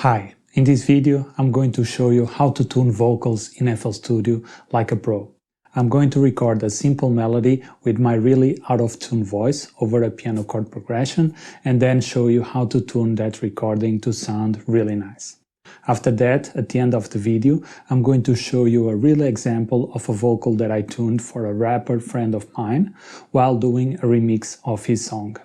Hi, in this video I'm going to show you how to tune vocals in FL Studio like a pro. I'm going to record a simple melody with my really out-of-tune voice over a piano chord progression and then show you how to tune that recording to sound really nice. After that, at the end of the video, I'm going to show you a real example of a vocal that I tuned for a rapper friend of mine while doing a remix of his song.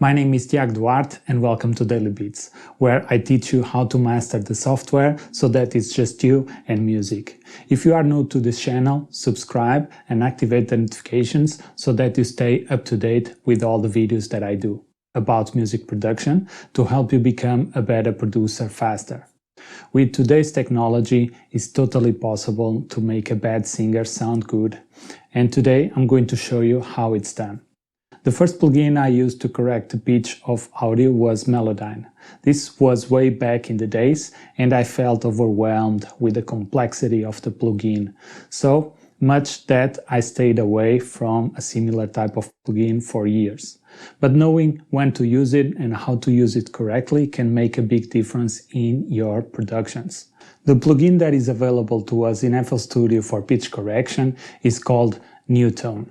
My name is Tiago Duarte and welcome to Daily Beats, where I teach you how to master the software so that it's just you and music. If you are new to this channel, subscribe and activate the notifications so that you stay up to date with all the videos that I do about music production to help you become a better producer faster. With today's technology, it's totally possible to make a bad singer sound good, and today I'm going to show you how it's done. The first plugin I used to correct the pitch of audio was Melodyne. This was way back in the days and I felt overwhelmed with the complexity of the plugin, so much that I stayed away from a similar type of plugin for years. But knowing when to use it and how to use it correctly can make a big difference in your productions. The plugin that is available to us in FL Studio for pitch correction is called Newtone.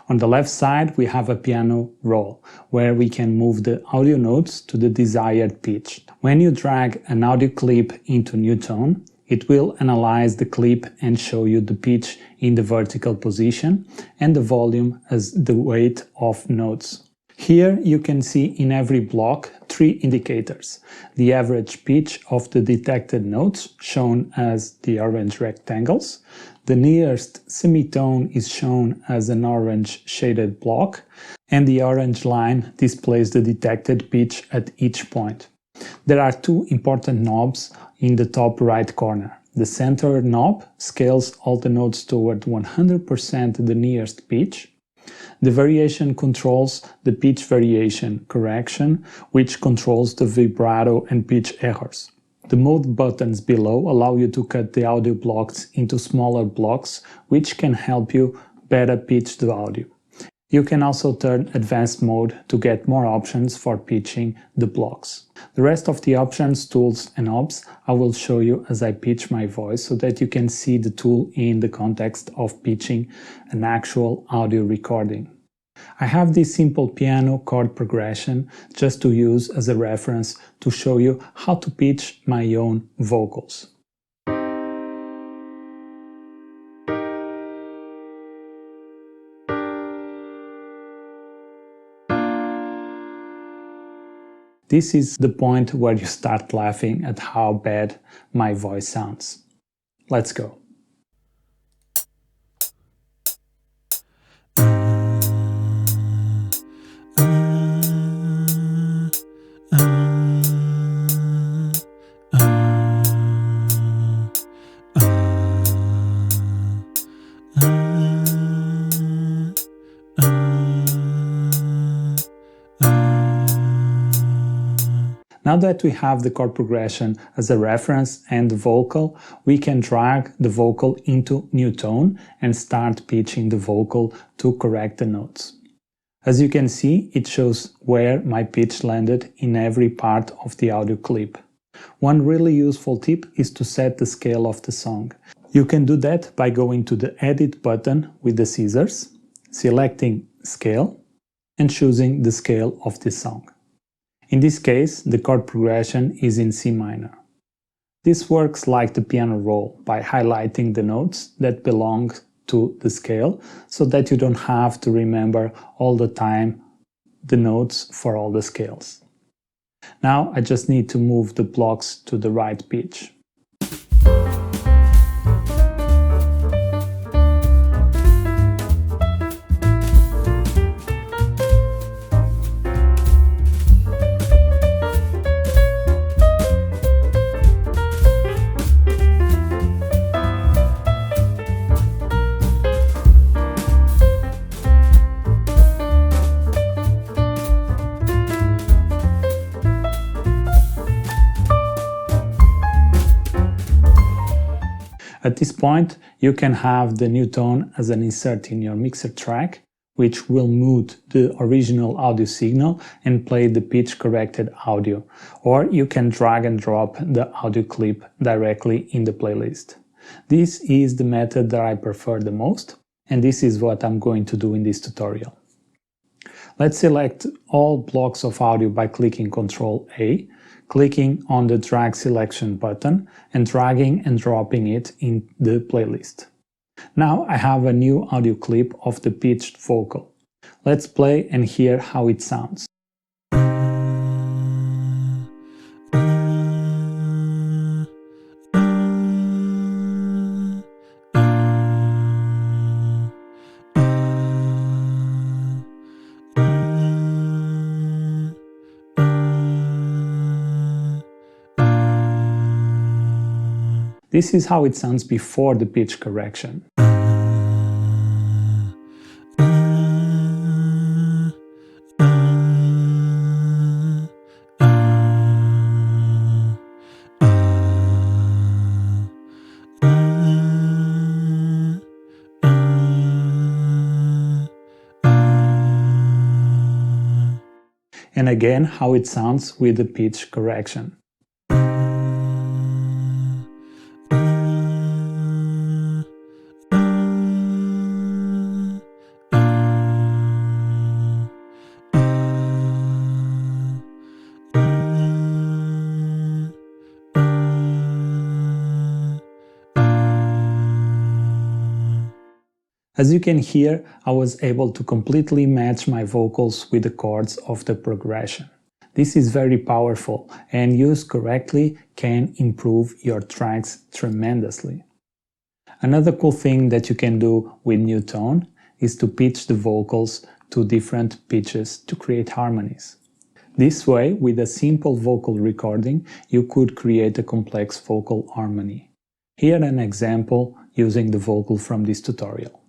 On the left side, we have a piano roll, where we can move the audio notes to the desired pitch. When you drag an audio clip into Newtone, it will analyze the clip and show you the pitch in the vertical position and the volume as the weight of notes. Here you can see in every block three indicators: the average pitch of the detected notes, shown as the orange rectangles, the nearest semitone is shown as an orange shaded block, and the orange line displays the detected pitch at each point. There are two important knobs in the top right corner. The center knob scales all the notes toward 100% the nearest pitch. The variation controls the pitch variation correction, which controls the vibrato and pitch errors. The mode buttons below allow you to cut the audio blocks into smaller blocks, which can help you better pitch the audio. You can also turn advanced mode to get more options for pitching the blocks. The rest of the options, tools and knobs I will show you as I pitch my voice so that you can see the tool in the context of pitching an actual audio recording. I have this simple piano chord progression just to use as a reference to show you how to pitch my own vocals. This is the point where you start laughing at how bad my voice sounds. Let's go. Now that we have the chord progression as a reference and the vocal, we can drag the vocal into Newtone and start pitching the vocal to correct the notes. As you can see, it shows where my pitch landed in every part of the audio clip. One really useful tip is to set the scale of the song. You can do that by going to the Edit button with the scissors, selecting Scale, and choosing the scale of this song. In this case, the chord progression is in C minor. This works like the piano roll by highlighting the notes that belong to the scale so that you don't have to remember all the time the notes for all the scales. Now I just need to move the blocks to the right pitch. At this point, You can have the Newtone as an insert in your mixer track, which will mute the original audio signal and play the pitch corrected audio, or you can drag and drop the audio clip directly in the playlist. This is the method that I prefer the most, and this is what I'm going to do in this tutorial. Let's select all blocks of audio by clicking Ctrl A, clicking on the drag selection button and dragging and dropping it in the playlist. Now I have a new audio clip of the pitched vocal. Let's play and hear how it sounds. This is how it sounds before the pitch correction. And again, how it sounds with the pitch correction. As you can hear, I was able to completely match my vocals with the chords of the progression. This is very powerful, and used correctly can improve your tracks tremendously. Another cool thing that you can do with Newtone is to pitch the vocals to different pitches to create harmonies. This way, with a simple vocal recording, you could create a complex vocal harmony. Here an example using the vocal from this tutorial.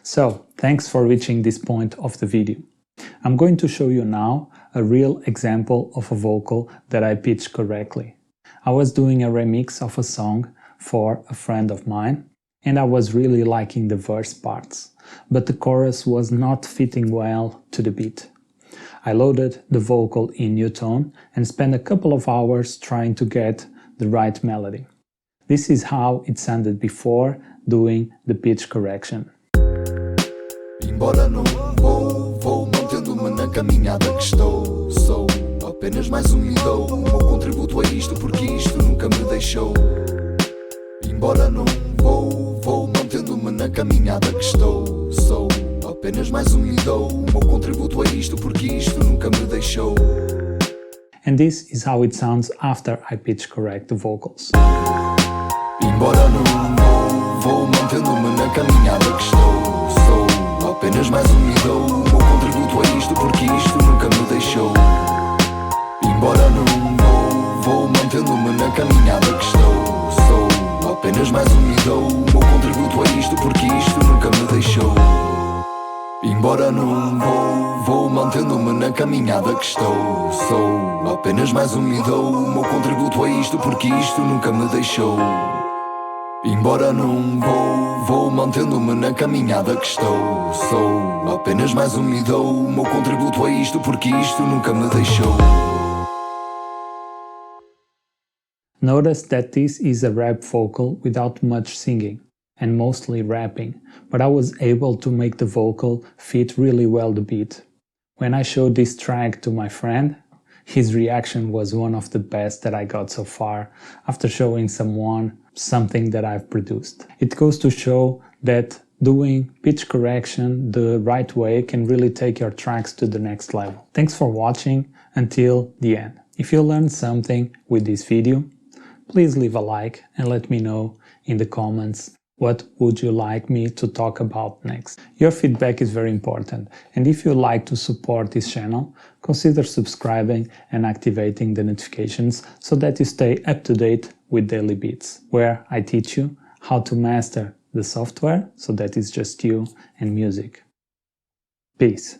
So, thanks for reaching this point of the video. I'm going to show you now a real example of a vocal that I pitched correctly. I was doing a remix of a song for a friend of mine, and I was really liking the verse parts, but the chorus was not fitting well to the beat. I loaded the vocal in Newtone and spent a couple of hours trying to get the right melody. This is how it sounded before doing the pitch correction. Embora não vou mantendo-me na caminhada que estou. Sou apenas mais um idol. O meu contributo é isto porque isto nunca me deixou. Embora não vou mantendo-me na caminhada que estou. Sou apenas mais um idol. O meu contributo é isto porque isto nunca me deixou. And this is how it sounds after I pitch correct the vocals. Embora não vou mantendo-me na caminhada que estou. Sou apenas mais um idol. O meu contributo é isto porque isto nunca me deixou. Embora não vou mantendo-me na caminhada que estou. Sou apenas mais um idol. O meu contributo é isto porque isto nunca me deixou. Embora não vou mantendo-me na caminhada que estou. Sou apenas mais um idol. O meu contributo é isto porque isto nunca me deixou. Embora não vou mantendo-me na caminhada que estou. Sou apenas mais um idol. O meu contributo é isto porque isto nunca me deixou. Notice that this is a rap vocal without much singing and mostly rapping, but I was able to make the vocal fit really well the beat. When I showed this track to my friend, his reaction was one of the best that I got so far after showing someone something that I've produced. It goes to show that doing pitch correction the right way can really take your tracks to the next level. Thanks for watching until the end. If you learned something with this video, please leave a like and let me know in the comments What would you like me to talk about next? Your feedback is very important, and if you like to support this channel, consider subscribing and activating the notifications so that you stay up to date with Daily Beats, where I teach you how to master the software so that it's just you and music. Peace.